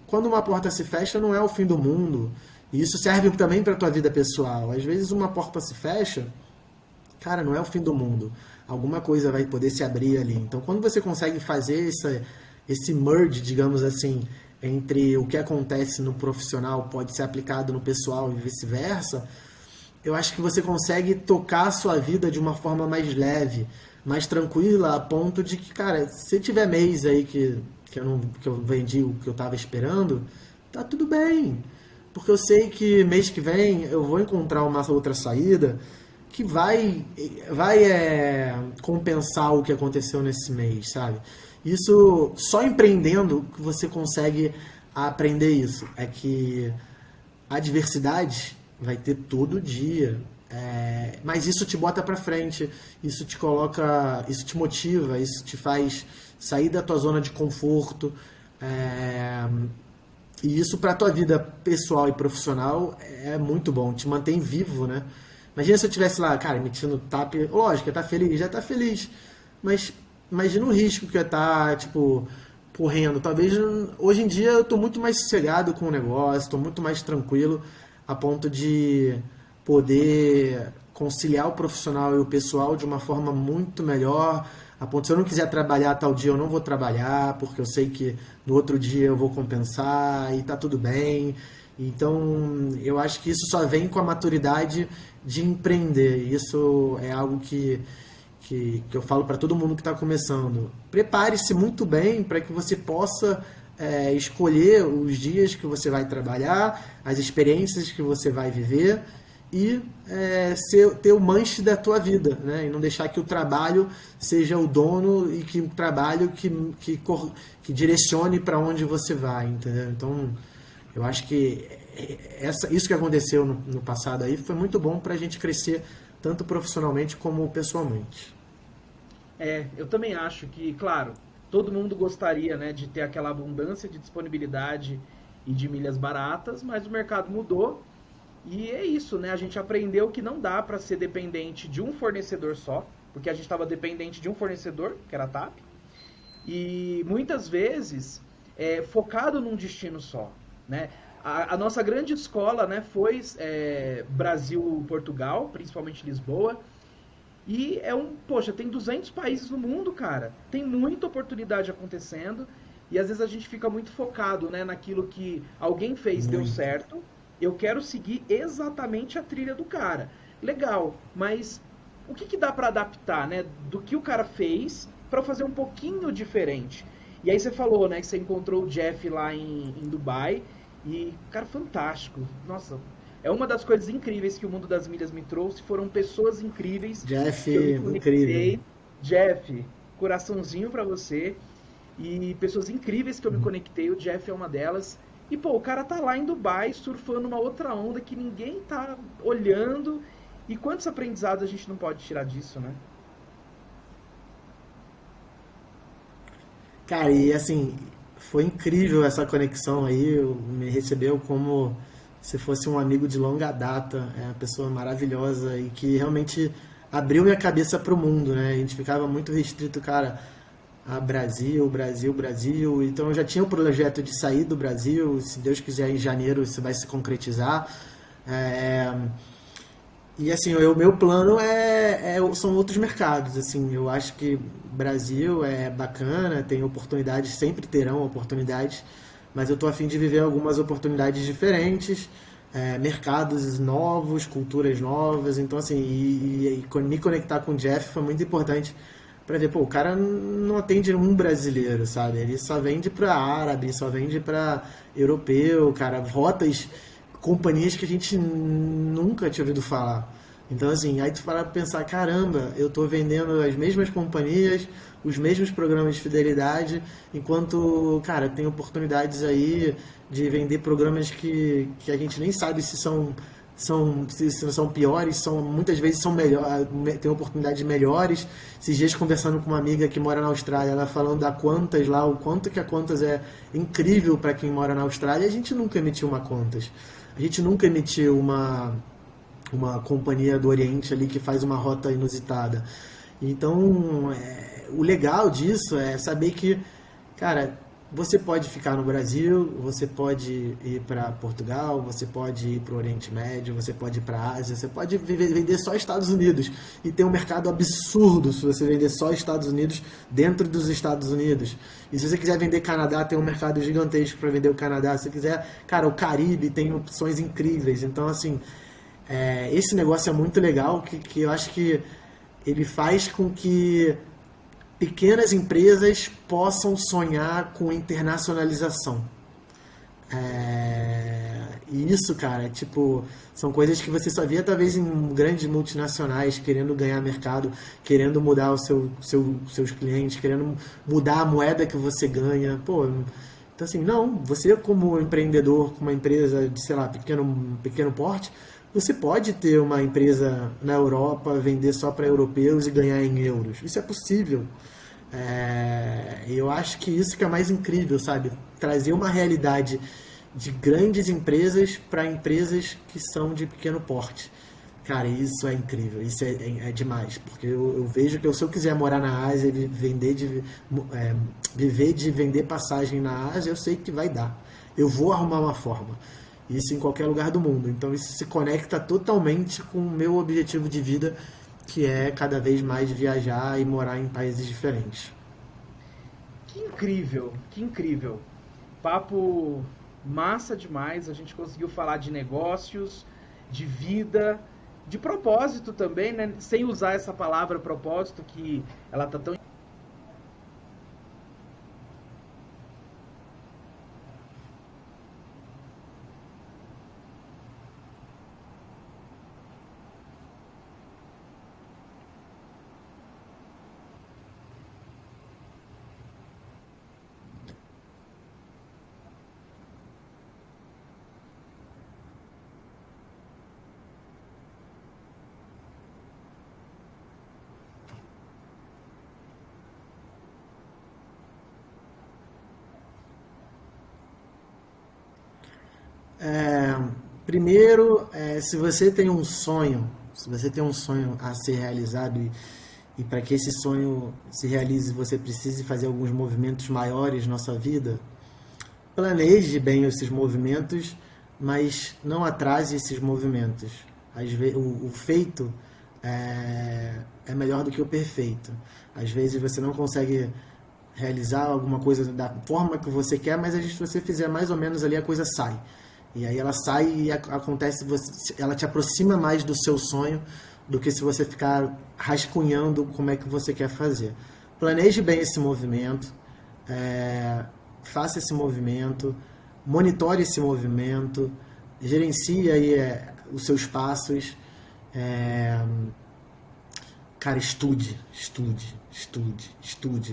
quando uma porta se fecha não é o fim do mundo. E isso serve também para a tua vida pessoal. Às vezes uma porta se fecha, cara, não é o fim do mundo. Alguma coisa vai poder se abrir ali. Então quando você consegue fazer esse merge, digamos assim, entre o que acontece no profissional pode ser aplicado no pessoal e vice-versa, eu acho que você consegue tocar a sua vida de uma forma mais leve, mais tranquila, a ponto de que, cara, se tiver mês aí que eu vendi o que eu estava esperando, tá tudo bem. Porque eu sei que mês que vem eu vou encontrar uma outra saída que vai compensar o que aconteceu nesse mês, sabe? Isso, só empreendendo que você consegue aprender isso. É que a adversidade vai ter todo dia. Mas isso te bota pra frente, isso te coloca, isso te motiva, isso te faz sair da tua zona de conforto. E isso pra tua vida pessoal e profissional é muito bom, te mantém vivo, né? Imagina se eu estivesse lá, cara, emitindo TAP, lógico, tá feliz, já tá feliz, mas imagina o risco que eu estar, tipo, correndo. Talvez, hoje em dia, eu tô muito mais sossegado com o negócio, tô muito mais tranquilo, a ponto de poder conciliar o profissional e o pessoal de uma forma muito melhor, a ponto, se eu não quiser trabalhar tal dia, eu não vou trabalhar, porque eu sei que no outro dia eu vou compensar e tá tudo bem. Então, eu acho que isso só vem com a maturidade de empreender. Isso é algo que eu falo para todo mundo que está começando. Prepare-se muito bem para que você possa escolher os dias que você vai trabalhar, as experiências que você vai viver e ter o manche da tua vida, né? E não deixar que o trabalho seja o dono e que o trabalho que direcione para onde você vai, entendeu? Então, eu acho que isso que aconteceu no passado aí foi muito bom para a gente crescer tanto profissionalmente como pessoalmente. Eu também acho que, claro, todo mundo gostaria, né, de ter aquela abundância de disponibilidade e de milhas baratas, mas o mercado mudou e é isso, né? A gente aprendeu que não dá para ser dependente de um fornecedor só, porque a gente estava dependente de um fornecedor, que era a TAP, e muitas vezes focado num destino só, né? A nossa grande escola, né, foi Brasil-Portugal, principalmente Lisboa, e poxa, tem 200 países no mundo, cara. Tem muita oportunidade acontecendo. E às vezes a gente fica muito focado, né, naquilo que alguém fez, deu Muito. certo. Eu quero seguir exatamente a trilha do cara. Legal, mas o que dá pra adaptar, né, do que o cara fez pra fazer um pouquinho diferente? E aí você falou, né, que você encontrou o Jeff lá em Dubai. E, cara, fantástico. Nossa, é uma das coisas incríveis que o mundo das milhas me trouxe. Foram pessoas incríveis Jeff, que eu me incrível. conectei. Jeff, coraçãozinho pra você. E pessoas incríveis que eu me conectei. O Jeff é uma delas. E, pô, o cara tá lá em Dubai surfando uma outra onda que ninguém tá olhando. E quantos aprendizados a gente não pode tirar disso, né? Cara, e assim, foi incrível essa conexão aí, me recebeu como se fosse um amigo de longa data, é uma pessoa maravilhosa e que realmente abriu minha cabeça para o mundo, né? A gente ficava muito restrito, cara, a Brasil, Brasil, Brasil. Então eu já tinha o projeto de sair do Brasil, se Deus quiser em janeiro isso vai se concretizar. É, e assim, o meu plano são outros mercados. Assim, eu acho que Brasil é bacana, tem oportunidades, sempre terão oportunidades, mas eu tô a fim de viver algumas oportunidades diferentes, mercados novos, culturas novas. Então, assim, me conectar com o Jeff foi muito importante para ver, pô, o cara não atende um brasileiro, sabe? Ele só vende para árabe, só vende para europeu, cara, rotas companhias que a gente nunca tinha ouvido falar. Então, assim, aí tu para pensar, caramba, eu tô vendendo as mesmas companhias, os mesmos programas de fidelidade, enquanto, cara, tem oportunidades aí de vender programas que a gente nem sabe se são piores, muitas vezes são melhores, tem oportunidades melhores. Esses dias conversando com uma amiga que mora na Austrália, ela falando da Qantas lá, o quanto que a Qantas é incrível para quem mora na Austrália. A gente nunca emitiu uma Qantas. A gente nunca emitiu uma companhia do Oriente ali que faz uma rota inusitada. Então, o legal disso é saber que, cara, você pode ficar no Brasil, você pode ir para Portugal, você pode ir para o Oriente Médio, você pode ir para a Ásia, você pode vender só Estados Unidos e tem um mercado absurdo se você vender só Estados Unidos dentro dos Estados Unidos. E se você quiser vender Canadá, tem um mercado gigantesco para vender o Canadá. Se você quiser, cara, o Caribe tem opções incríveis. Então, assim, esse negócio é muito legal, que eu acho que ele faz com que pequenas empresas possam sonhar com internacionalização. E isso, cara, tipo, são coisas que você só via talvez em grandes multinacionais querendo ganhar mercado, querendo mudar seus clientes, querendo mudar a moeda que você ganha. Pô, então assim, não, você como empreendedor, com uma empresa de, sei lá, pequeno porte, você pode ter uma empresa na Europa, vender só para europeus e ganhar em euros. Isso é possível. Eu acho que isso que é mais incrível, sabe? Trazer uma realidade de grandes empresas para empresas que são de pequeno porte. Cara, isso é incrível, isso é demais, porque eu vejo que se eu quiser morar na Ásia e viver de vender passagem na Ásia, eu sei que vai dar. Eu vou arrumar uma forma. Isso em qualquer lugar do mundo. Então isso se conecta totalmente com o meu objetivo de vida, que é cada vez mais viajar e morar em países diferentes. Que incrível, que incrível. Papo massa demais. A gente conseguiu falar de negócios, de vida, de propósito também, né? Sem usar essa palavra propósito, que ela tá tão É, primeiro, se você tem um sonho, se você tem um sonho a ser realizado e para que esse sonho se realize, você precise fazer alguns movimentos maiores na sua vida, planeje bem esses movimentos, mas não atrase esses movimentos. O feito é melhor do que o perfeito. Às vezes você não consegue realizar alguma coisa da forma que você quer, mas se você fizer mais ou menos ali, a coisa sai. E aí ela sai e acontece, ela te aproxima mais do seu sonho do que se você ficar rascunhando como é que você quer fazer. Planeje bem esse movimento, é, faça esse movimento, monitore esse movimento, gerencie aí os seus passos. É, cara, estude,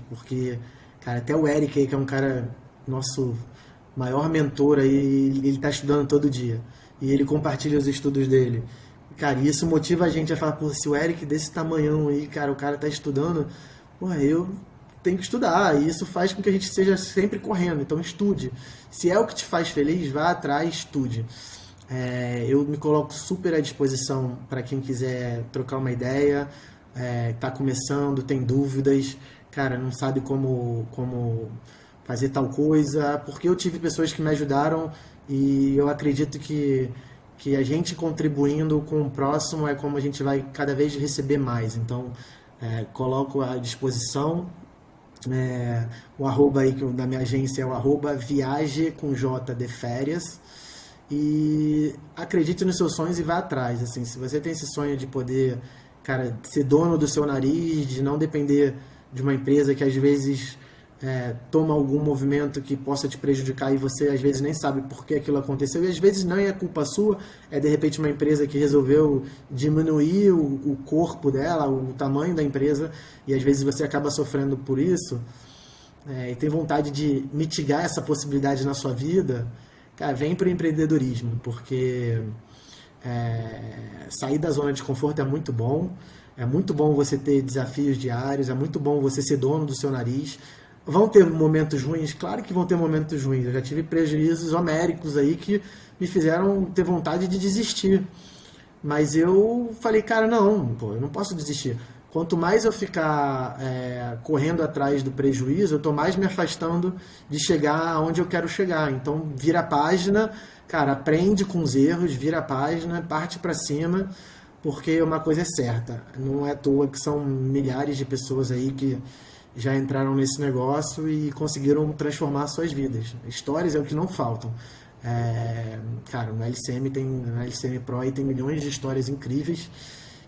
porque, cara, até o Eric aí, que é um cara, nosso maior mentor aí, ele tá estudando todo dia, e ele compartilha os estudos dele. Cara, e isso motiva a gente a falar, pô, se o Eric desse tamanhão aí, cara, o cara tá estudando, pô, eu tenho que estudar, e isso faz com que a gente esteja sempre correndo, então estude. Se é o que te faz feliz, vá atrás, estude. Eu me coloco super à disposição para quem quiser trocar uma ideia, tá começando, tem dúvidas, cara, não sabe como fazer tal coisa, porque eu tive pessoas que me ajudaram e eu acredito que a gente contribuindo com o próximo é como a gente vai cada vez receber mais. Então, coloco à disposição. O arroba aí da minha agência é o arroba viaje com J de férias. E acredite nos seus sonhos e vá atrás. Assim, se você tem esse sonho de poder, cara, ser dono do seu nariz, de não depender de uma empresa que às vezes toma algum movimento que possa te prejudicar e você às vezes nem sabe por que aquilo aconteceu, e às vezes não é culpa sua, é de repente uma empresa que resolveu diminuir o corpo dela, o tamanho da empresa, e às vezes você acaba sofrendo por isso, e tem vontade de mitigar essa possibilidade na sua vida, cara, vem para o empreendedorismo, porque sair da zona de conforto é muito bom você ter desafios diários, é muito bom você ser dono do seu nariz. Vão ter momentos ruins? Claro que vão ter momentos ruins. Eu já tive prejuízos homéricos aí que me fizeram ter vontade de desistir. Mas eu falei, cara, não, pô, eu não posso desistir. Quanto mais eu ficar correndo atrás do prejuízo, eu estou mais me afastando de chegar onde eu quero chegar. Então, vira a página, cara, aprende com os erros, vira a página, parte para cima, porque uma coisa é certa, não é à toa que são milhares de pessoas aí que já entraram nesse negócio e conseguiram transformar suas vidas. Histórias é o que não faltam. Cara, no LCM Pro aí tem milhões de histórias incríveis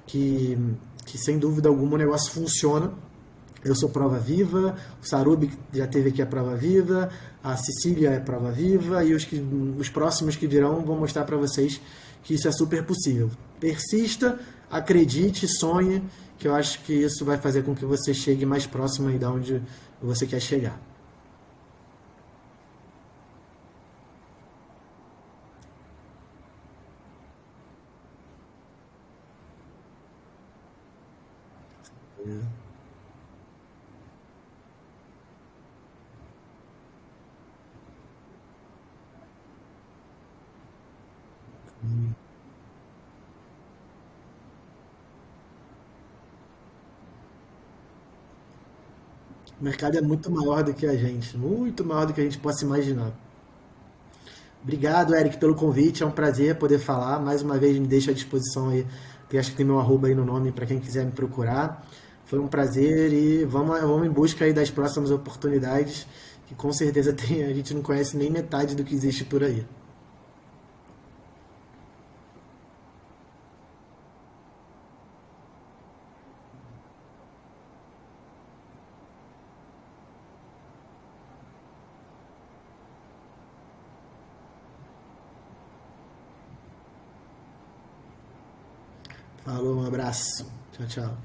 que sem dúvida alguma o negócio funciona. Eu sou prova viva, o Sarub já teve aqui a prova viva, a Cecília é prova viva e os próximos que virão vão mostrar para vocês que isso é super possível. Persista, acredite, sonhe, que eu acho que isso vai fazer com que você chegue mais próximo aí de onde você quer chegar. O mercado é muito maior do que a gente, muito maior do que a gente possa imaginar. Obrigado, Eric, pelo convite. É um prazer poder falar. Mais uma vez, me deixa à disposição aí. Acho que tem meu arroba aí no nome para quem quiser me procurar. Foi um prazer e vamos em busca aí das próximas oportunidades, que com certeza a gente não conhece nem metade do que existe por aí. Falou, um abraço. Tchau, tchau.